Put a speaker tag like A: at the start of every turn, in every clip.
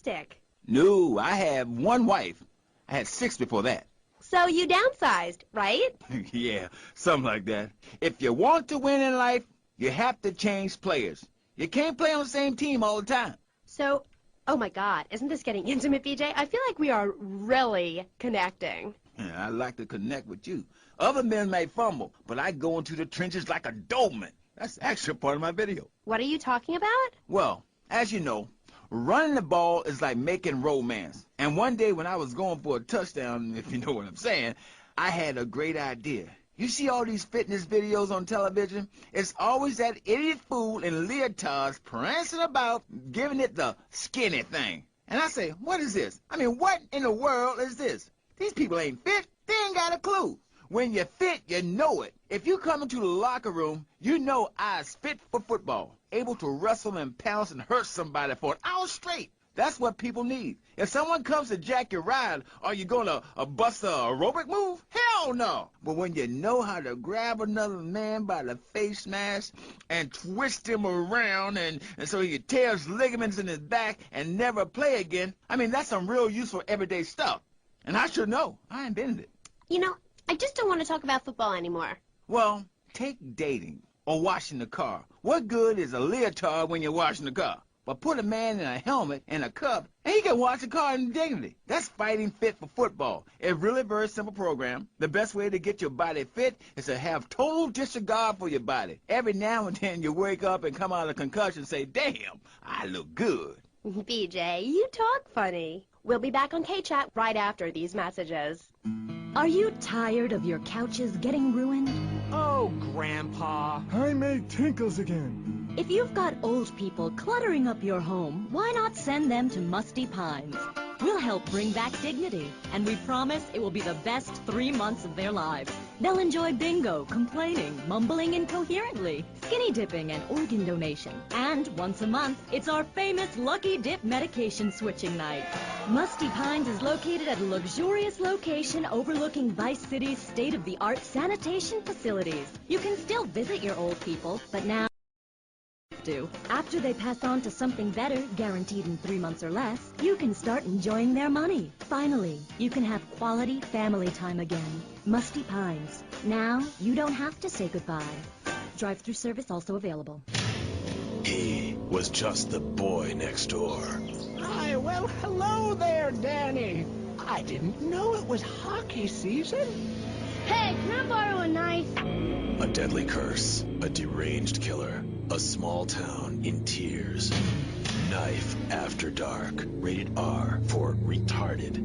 A: domestic.
B: No, I have one wife. I had 6 before that.
A: So you downsized, right?
B: Yeah, something like that. If you want to win in life, you have to change players. You can't play on the same team all the time.
A: So, oh my God, isn't this getting intimate, BJ? I feel like we are really connecting.
B: Yeah, I like to connect with you. Other men may fumble, but I go into the trenches like a Doberman. That's actually part of my video.
A: What are you talking about?
B: Well, as you know, running the ball is like making romance. And one day when I was going for a touchdown, if you know what I'm saying, I had a great idea. You see all these fitness videos on television? It's always that idiot fool in leotards prancing about, giving it the skinny thing. And I say, what is this? I mean, what in the world is this? These people ain't fit. They ain't got a clue. When you're fit, you know it. If you come into the locker room, you know I's fit for football, able to wrestle and pounce and hurt somebody for an hour straight. That's what people need. If someone comes to jack your ride, are you going to bust a aerobic move? Hell no. But when you know how to grab another man by the face mask and twist him around and so he tears ligaments in his back and never play again, I mean, that's some real useful everyday stuff. And I should know. I invented it.
A: You know, I just don't want to talk about football anymore.
B: Well, take dating or washing the car. What good is a leotard when you're washing the car? But put a man in a helmet and a cup, and he can wash the car in dignity. That's fighting fit for football. A really very simple program. The best way to get your body fit is to have total disregard for your body. Every now and then you wake up and come out of concussion and say, damn, I look good.
A: BJ, you talk funny. We'll be back on K-Chat right after these messages.
C: Are you tired of your couches getting ruined?
D: Oh, Grandpa.
E: I made tinkles again.
C: If you've got old people cluttering up your home, why not send them to Musty Pines? We'll help bring back dignity, and we promise it will be the best 3 months of their lives. They'll enjoy bingo, complaining, mumbling incoherently, skinny dipping, and organ donation. And once a month, it's our famous Lucky Dip medication switching night. Musty Pines is located at a luxurious location overlooking Vice City's state-of-the-art sanitation facilities. You can still visit your old people, but now after they pass on to something better, guaranteed in 3 months or less, you can start enjoying their money. Finally, you can have quality family time again. Musty Pines. Now, you don't have to say goodbye. Drive-through service also available.
F: He was just the boy next door.
D: Hi, well, hello there, Danny. I didn't know it was hockey season.
A: Hey, can I borrow a knife?
F: A deadly curse, a deranged killer, a small town in tears. Knife After Dark, rated R for retarded.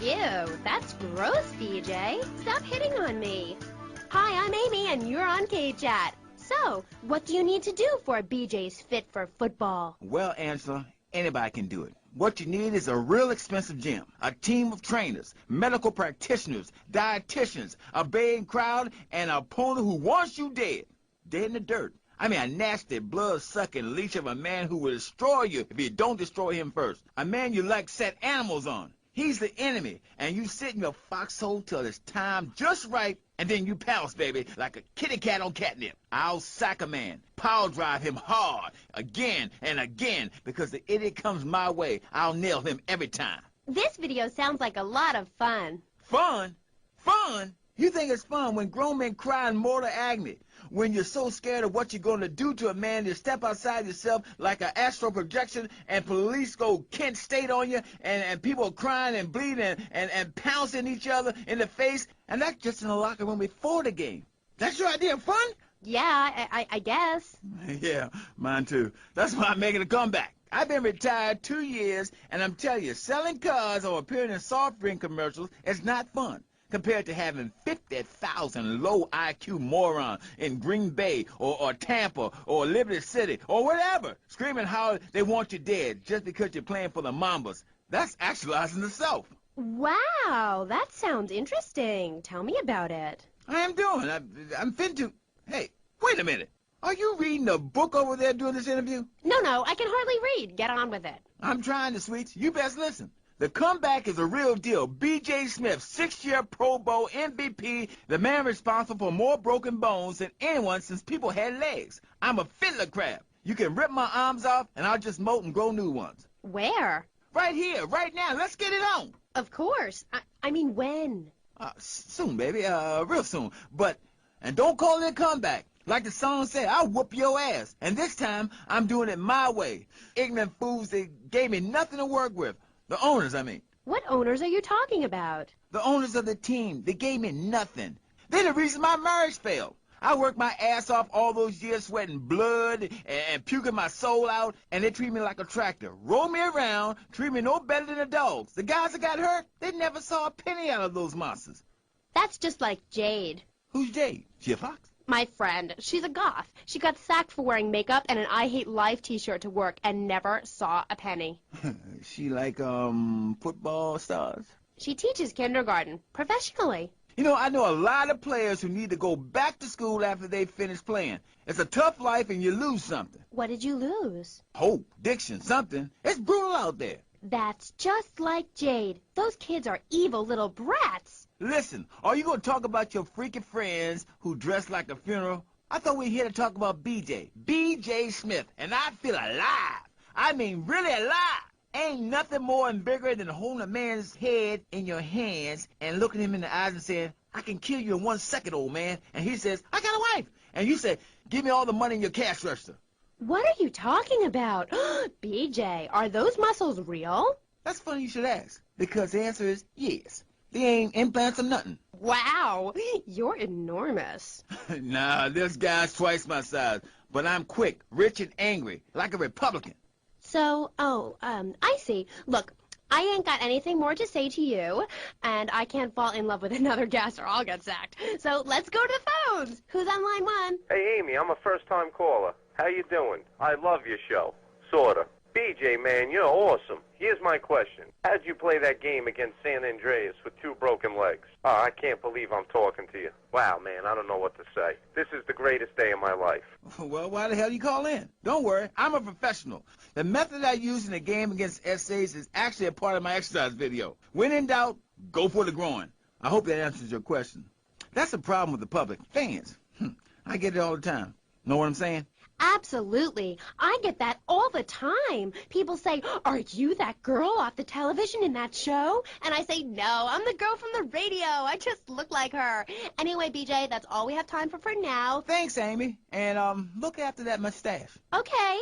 A: Ew, that's gross, BJ. Stop hitting on me. Hi, I'm Amy, and you're on K-Chat. So, what do you need to do for BJ's fit for football?
B: Well, Angela, anybody can do it. What you need is a real expensive gym, a team of trainers, medical practitioners, dietitians, a baying crowd, and an opponent who wants you dead. Dead in the dirt. I mean, a nasty, blood-sucking leech of a man who will destroy you if you don't destroy him first. A man you like set animals on. He's the enemy, and you sit in your foxhole till it's time just right, and then you pounce, baby, like a kitty cat on catnip. I'll sack a man, power drive him hard, again and again, because the idiot comes my way. I'll nail him every time.
A: This video sounds like a lot of fun.
B: Fun? Fun? You think it's fun when grown men cry in mortal agony, when you're so scared of what you're going to do to a man you step outside yourself like an astral projection and police go Kent State on you and people are crying and bleeding and pouncing each other in the face, and that's just in the locker room before the game. That's your idea of fun?
A: Yeah, I guess.
B: Yeah, mine too. That's why I'm making a comeback. I've been retired 2 years, and I'm telling you, selling cars or appearing in soft drink commercials is not fun compared to having 50,000 low IQ morons in Green Bay or Tampa or Liberty City or whatever screaming how they want you dead just because you're playing for the Mambas. That's actualizing the self.
A: Wow, that sounds interesting. Tell me about it.
B: I am doing. I'm fin to... Hey, wait a minute. Are you reading a book over there during this interview?
A: No, I can hardly read. Get on with it.
B: I'm trying to, sweets. You best listen. The comeback is a real deal. B.J. Smith, 6-year Pro Bowl MVP, the man responsible for more broken bones than anyone since people had legs. I'm a fiddler crab. You can rip my arms off, and I'll just molt and grow new ones.
A: Where?
B: Right here, right now. Let's get it on.
A: Of course. I mean, when?
B: Soon, baby. Real soon. And don't call it a comeback. Like the song said, I'll whoop your ass. And this time, I'm doing it my way. Ignorant fools that gave me nothing to work with. The owners, I mean.
A: What owners are you talking about?
B: The owners of the team. They gave me nothing. They're the reason my marriage failed. I worked my ass off all those years sweating blood and puking my soul out, and they treat me like a tractor. Roll me around, treat me no better than the dogs. The guys that got hurt, they never saw a penny out of those monsters.
A: That's just like Jade.
B: Who's Jade? She a fox?
A: My friend. She's a goth. She got sacked for wearing makeup and an I Hate Life t-shirt to work and never saw a penny.
B: She like, football stars?
A: She teaches kindergarten, professionally.
B: You know, I know a lot of players who need to go back to school after they finish playing. It's a tough life and you lose something.
A: What did you lose?
B: Hope, diction, something. It's brutal out there.
A: That's just like Jade. Those kids are evil little brats.
B: Listen, are you going to talk about your freaking friends who dress like a funeral? I thought we were here to talk about BJ. BJ Smith. And I feel alive. I mean really alive. Ain't nothing more and bigger than holding a man's head in your hands and looking him in the eyes and saying, I can kill you in 1 second, old man. And he says, I got a wife. And you say, give me all the money in your cash register.
A: What are you talking about? BJ, are those muscles real?
B: That's funny you should ask, because the answer is yes. They ain't implants or nothing.
A: Wow, you're enormous.
B: Nah, this guy's twice my size, but I'm quick, rich, and angry, like a Republican.
A: So, I see. Look, I ain't got anything more to say to you, and I can't fall in love with another guest or I'll get sacked. So let's go to the phones. Who's on line 1?
G: Hey, Amy, I'm a first-time caller. How you doing? I love your show. Sorta. BJ, man, you're awesome. Here's my question. How'd you play that game against San Andreas with 2 broken legs? Oh, I can't believe I'm talking to you. Wow, man, I don't know what to say. This is the greatest day of my life.
B: Well, why the hell you call in? Don't worry, I'm a professional. The method I use in the game against essays is actually a part of my exercise video. When in doubt, go for the groin. I hope that answers your question. That's the problem with the public. Fans. I get it all the time. Know what I'm saying?
A: Absolutely. I get that all the time. People say, are you that girl off the television in that show? And I say, no, I'm the girl from the radio. I just look like her. Anyway, BJ, that's all we have time for now.
B: Thanks, Amy. And, look after that mustache.
A: Okay.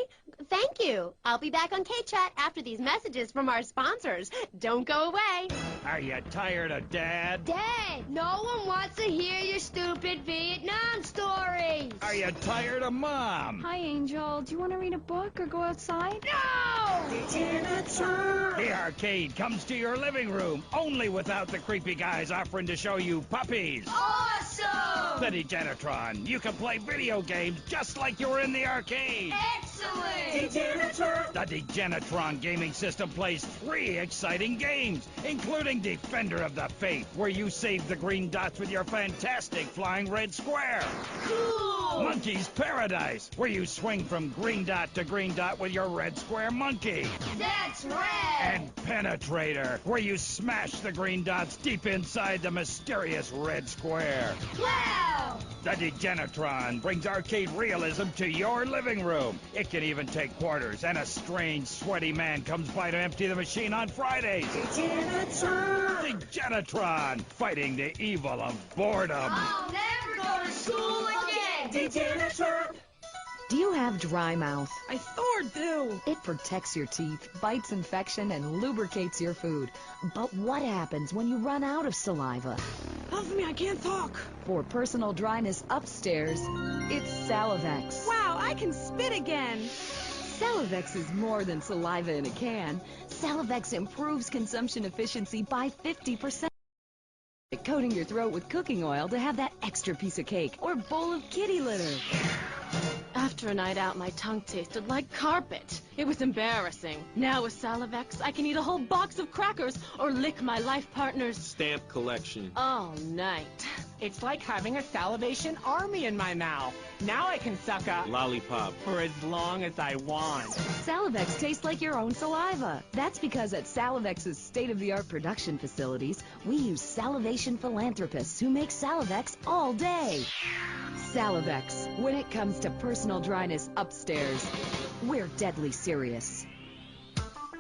A: Thank you. I'll be back on K-Chat after these messages from our sponsors. Don't go away.
H: Are you tired of Dad?
I: Dad, no one wants to hear your stupid Vietnam stories.
H: Are you tired of Mom?
J: Hi, Angel. Do you want to read a book or go outside?
I: No!
H: The arcade comes to your living room, only without the creepy guys offering to show you puppies.
I: Awesome!
H: The Degenitron. You can play video games just like you were in the arcade.
I: Excellent!
H: The Degenitron gaming system plays 3 exciting games, including Defender of the Faith, where you save the green dots with your fantastic flying red square.
I: Cool!
H: Monkey's Paradise, where you swing from green dot to green dot with your red square monkey.
I: That's rad!
H: And Penetrator, where you smash the green dots deep inside the mysterious red square.
I: Wow!
H: The Degenitron brings arcade realism to your living room. It can even take quarters, and a strange, sweaty man comes by to empty the machine on Fridays. Degenitron, fighting the evil of boredom.
I: I'll never go to school again!
K: Do you have dry mouth?
J: I sure do.
K: It protects your teeth, fights infection, and lubricates your food. But what happens when you run out of saliva?
J: Help me, I can't talk.
K: For personal dryness upstairs, it's Salivex.
J: Wow, I can spit again.
K: Salivex is more than saliva in a can. Salivex improves consumption efficiency by 50%. Coating your throat with cooking oil to have that extra piece of cake or bowl of kitty litter.
L: After a night out, my tongue tasted like carpet. It was embarrassing. Now with Salivex, I can eat a whole box of crackers or lick my life partner's
M: stamp collection
L: all night.
D: It's like having a salivation army in my mouth. Now I can suck a
M: lollipop
D: for as long as I want.
K: Salivex tastes like your own saliva. That's because at Salivex's state-of-the-art production facilities, we use salivation philanthropists who make Salivex all day. Salivex. When it comes to personal dryness upstairs, we're deadly serious.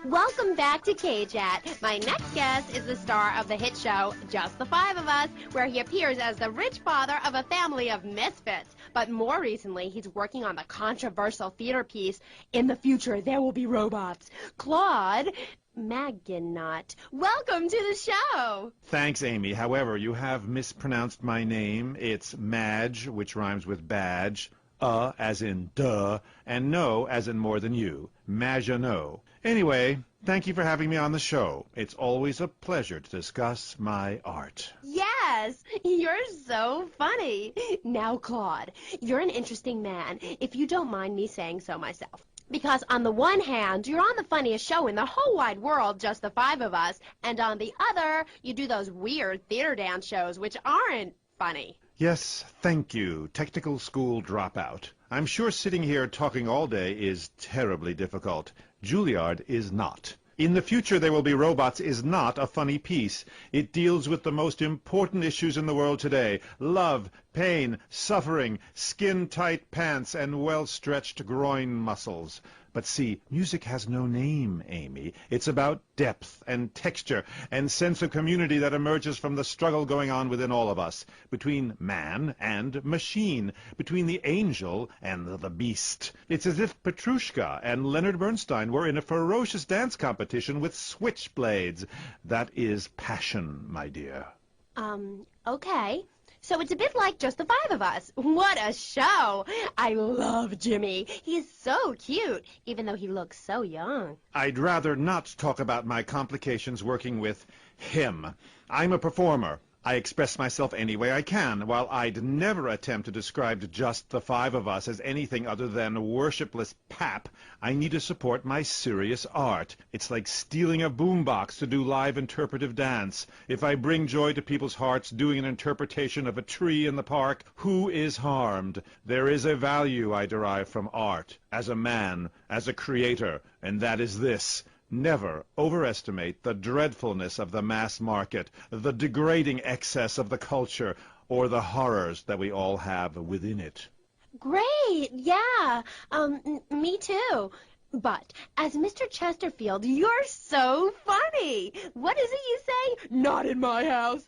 A: Welcome back to K-Chat. My next guest is the star of the hit show, Just the Five of Us, where he appears as the rich father of a family of misfits. But more recently, he's working on the controversial theater piece, In the Future, There Will Be Robots. Claude Maginot, welcome to the show.
M: Thanks, Amy. However, you have mispronounced my name. It's Madge, which rhymes with badge, as in duh, and no as in more than you. Maginot. Anyway, thank you for having me on the show. It's always a pleasure to discuss my art.
A: Yes, you're so funny. Now, Claude, you're an interesting man, if you don't mind me saying so myself. Because on the one hand, you're on the funniest show in the whole wide world, Just the Five of Us, and on the other, you do those weird theater dance shows which aren't funny.
M: Yes, thank you, technical school dropout. I'm sure sitting here talking all day is terribly difficult. Juilliard is not. In the Future There Will Be Robots is not a funny piece. It deals with the most important issues in the world today: love, pain, suffering, skin-tight pants, and well-stretched groin muscles. But see, music has no name, Amy. It's about depth and texture and sense of community that emerges from the struggle going on within all of us, between man and machine, between the angel and the beast. It's as if Petrushka and Leonard Bernstein were in a ferocious dance competition with switchblades. That is passion, my dear.
A: Okay. So it's a bit like Just the Five of Us. What a show! I love Jimmy. He's so cute, even though he looks so young.
M: I'd rather not talk about my complications working with him. I'm a performer. I express myself any way I can, while I'd never attempt to describe Just the Five of Us as anything other than worshipless pap. I need to support my serious art. It's like stealing a boombox to do live interpretive dance. If I bring joy to people's hearts doing an interpretation of a tree in the park, who is harmed? There is a value I derive from art, as a man, as a creator, and that is this: never overestimate the dreadfulness of the mass market, the degrading excess of the culture, or the horrors that we all have within it.
A: Great, yeah. Me too. But as Mr. Chesterfield, you're so funny. What is it you say? Not in my house.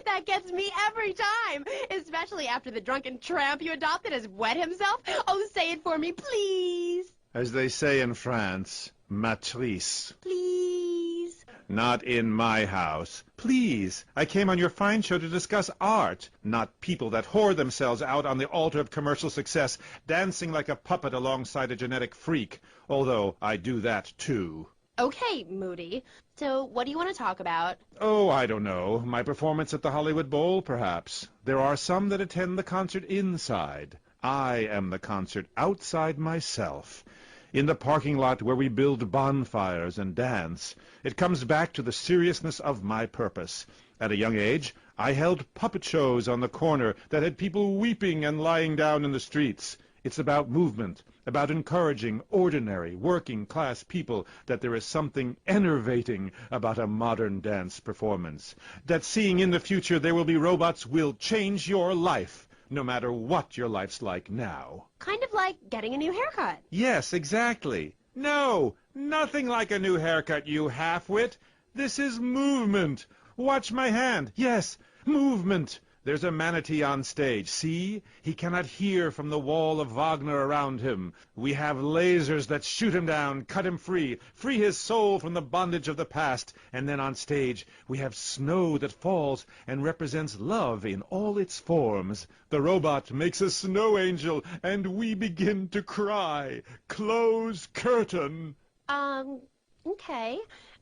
A: That gets me every time, especially after the drunken tramp you adopted has wet himself. Oh, say it for me, please.
M: As they say in France, matrice.
A: Please.
M: Not in my house. Please. I came on your fine show to discuss art, not people that whore themselves out on the altar of commercial success, dancing like a puppet alongside a genetic freak, although I do that too.
A: Okay, Moody. So what do you want to talk about?
M: Oh, I don't know. My performance at the Hollywood Bowl, perhaps. There are some that attend the concert inside. I am the concert outside myself. In the parking lot where we build bonfires and dance. It comes back to the seriousness of my purpose. At a young age, I held puppet shows on the corner that had people weeping and lying down in the streets. It's about movement, about encouraging ordinary, working-class people that there is something enervating about a modern dance performance. That seeing in the future there will be robots will change your life, no matter what your life's like now.
A: Kind of like getting a new haircut.
M: Yes, exactly. No, nothing like a new haircut, you half-wit. This is movement. Watch my hand. Yes, movement. There's a manatee on stage. See? He cannot hear from the wall of Wagner around him. We have lasers that shoot him down, cut him free, free his soul from the bondage of the past. And then on stage, we have snow that falls and represents love in all its forms. The robot makes a snow angel, and we begin to cry. Close curtain.
A: Okay.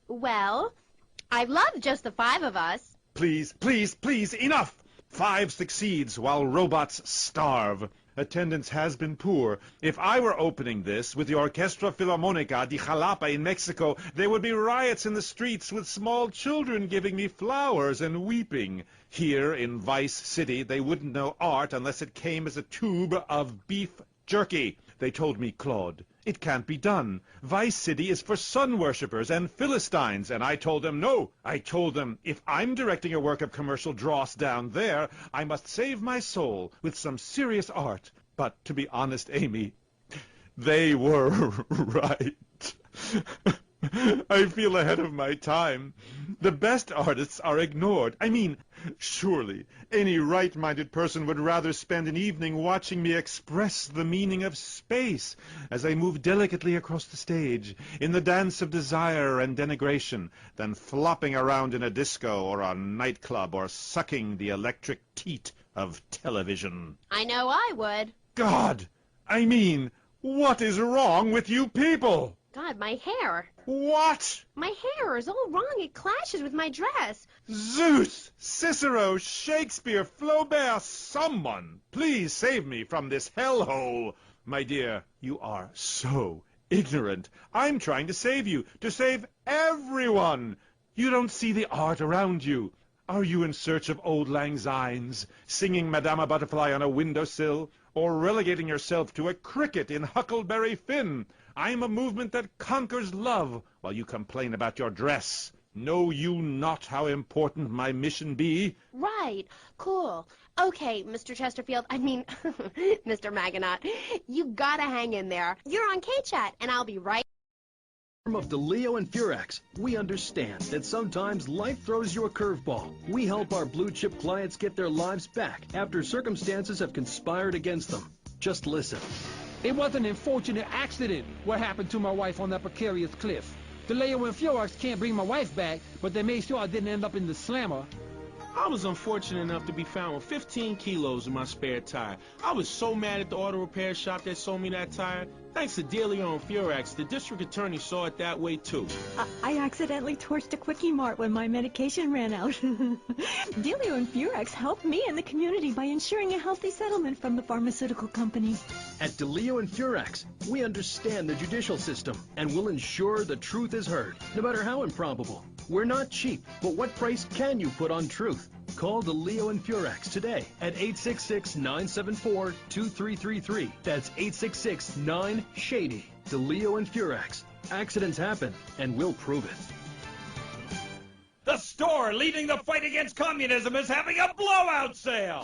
A: Well, I love Just the Five of Us.
M: Please, please, please, enough! 5 succeeds while robots starve. Attendance has been poor. If I were opening this with the Orquestra Filarmónica de Jalapa in Mexico, there would be riots in the streets with small children giving me flowers and weeping. Here in Vice City, they wouldn't know art unless it came as a tube of beef jerky. They told me, Claude, It can't be done. Vice City is for sun worshippers and Philistines, and I told them no. I told them if I'm directing a work of commercial dross down there, I must save my soul with some serious art. But to be honest, Amy, they were right. I feel ahead of my time. The best artists are ignored. I mean, surely any right-minded person would rather spend an evening watching me express the meaning of space as I move delicately across the stage in the dance of desire and denigration than flopping around in a disco or a nightclub or sucking the electric teat of television.
A: I know I would.
M: God! I mean, what is wrong with you people?
A: God, my hair.
M: What?
A: My hair is all wrong. It clashes with my dress.
M: Zeus, Cicero, Shakespeare, Flaubert, someone, please save me from this hellhole. My dear, you are so ignorant. I'm trying to save you, to save everyone. You don't see the art around you. Are you in search of old lang synes, singing Madama Butterfly on a windowsill, or relegating yourself to a cricket in Huckleberry Finn? I'm a movement that conquers love, while you complain about your dress. Know you not how important my mission be?
A: Right. Cool. Okay, Mr. Chesterfield, Mr. Maginot, you gotta hang in there. You're on K-Chat, and I'll be right.
N: Of DeLeo and Furex, we understand that sometimes life throws you a curveball. We help our blue-chip clients get their lives back after circumstances have conspired against them. Just listen.
O: It was an unfortunate accident what happened to my wife on that precarious cliff. DeLeo and Furex can't bring my wife back, but they made sure I didn't end up in the slammer.
P: I was unfortunate enough to be found with 15 kilos in my spare tire. I was so mad at the auto repair shop that sold me that tire. Thanks to DeLeo and Furex, the district attorney saw it that way too.
Q: I accidentally torched a Quickie Mart when my medication ran out. DeLeo and Furex helped me and the community by ensuring a healthy settlement from the pharmaceutical company.
N: At DeLeo and Furex, we understand the judicial system and will ensure the truth is heard, no matter how improbable. We're not cheap, but what price can you put on truth? Call DeLeo and Furex today at 866-974-2333. That's 866-9-SHADY. DeLeo and Furex. Accidents happen, and we'll prove it.
H: The store leading the fight against communism is having a blowout sale.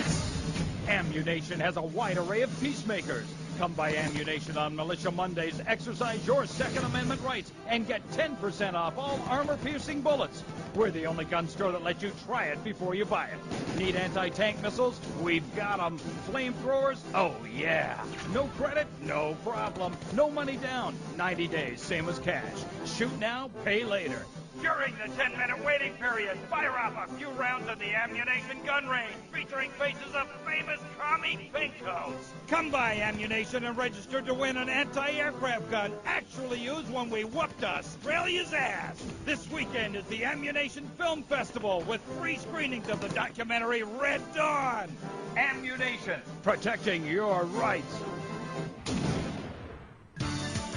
H: Ammunition has a wide array of peacemakers. Come by Ammunition on Militia Mondays, exercise your Second Amendment rights, and get 10% off all armor-piercing bullets. We're the only gun store that lets you try it before you buy it. Need anti-tank missiles? We've got them. Flamethrowers? Oh, yeah. No credit? No problem. No money down. 90 days, same as cash. Shoot now, pay later. During the 10-minute waiting period, fire off a few rounds at the Ammunition gun range, featuring faces of famous commie pinkos. Come by Ammunition and register to win an anti-aircraft gun actually used when we whooped Australia's ass. This weekend is the Ammunition Film Festival with free screenings of the documentary Red Dawn. Ammunition, protecting your rights.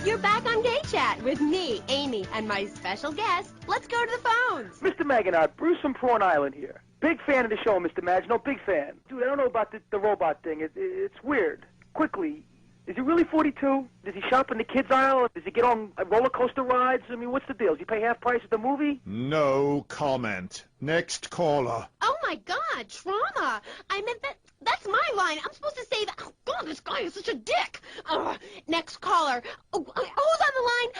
A: You're back on Gay Chat with me, Amy, and my special guest. Let's go to the phones.
R: Mr. Maginot, Bruce from Prawn Island here. Big fan of the show, Mr. Maginot, big fan. Dude, I don't know about the robot thing. It's weird. Quickly, is he really 42? Does he shop in the kids' aisle? Does he get on roller coaster rides? I mean, what's the deal? Does he pay half price at the movie?
M: No comment. Next caller.
A: Oh, my God, trauma. I meant that's my line. I'm supposed to say that. Oh, God, this guy is such a dick. Next caller. Oh, who's on the line?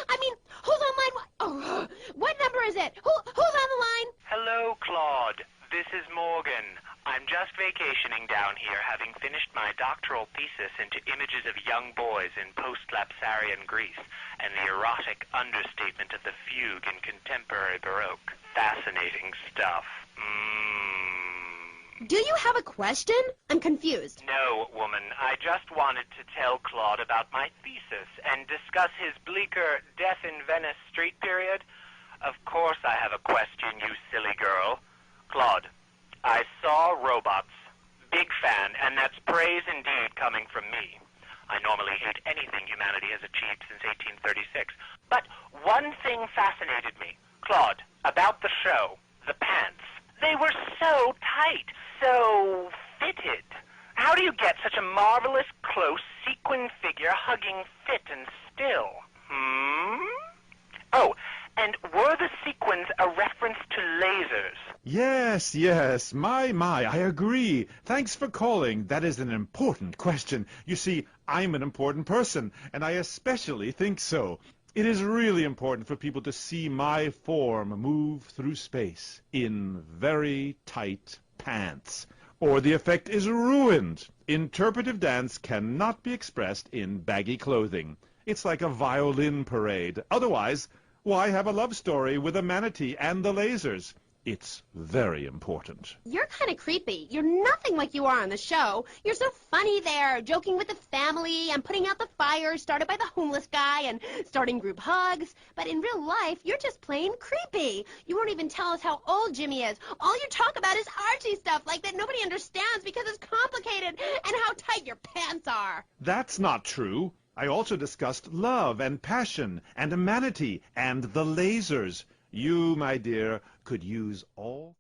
A: Who's on line? What number is it? Who's on the line?
S: Hello, Claude. This is Morgan. I'm just vacationing down here, having finished my doctoral thesis into images of young boys in post-Lapsarian Greece and the erotic understatement of the fugue in contemporary Baroque. Fascinating stuff.
A: Do you have a question? I'm confused.
S: No, woman. I just wanted to tell Claude about my thesis and discuss his bleaker Death in Venice Street period. Of course I have a question, you silly girl. Claude, I saw Robots. Big fan, and that's praise indeed coming from me. I normally hate anything humanity has achieved since 1836. But one thing fascinated me. Claude, about the show, the pants. They were so tight, so fitted. How do you get such a marvelous up-close sequin figure hugging fit and still? Oh, and were the sequins a reference to lasers?
M: Yes, yes. My, I agree. Thanks for calling. That is an important question. You see, I'm an important person, and I especially think so. It is really important for people to see my form move through space in very tight pants, or the effect is ruined. Interpretive dance cannot be expressed in baggy clothing. It's like a violin parade. Otherwise, why have a love story with a manatee and the lasers? It's very important.
A: You're kind of creepy. You're nothing like you are on the show. You're so funny there, joking with the family and putting out the fire started by the homeless guy and starting group hugs. But in real life, you're just plain creepy. You won't even tell us how old Jimmy is. All you talk about is Archie stuff like that nobody understands because it's complicated, and how tight your pants are.
M: That's not true. I also discussed love and passion and a manatee and the lasers. You, my dear, could use all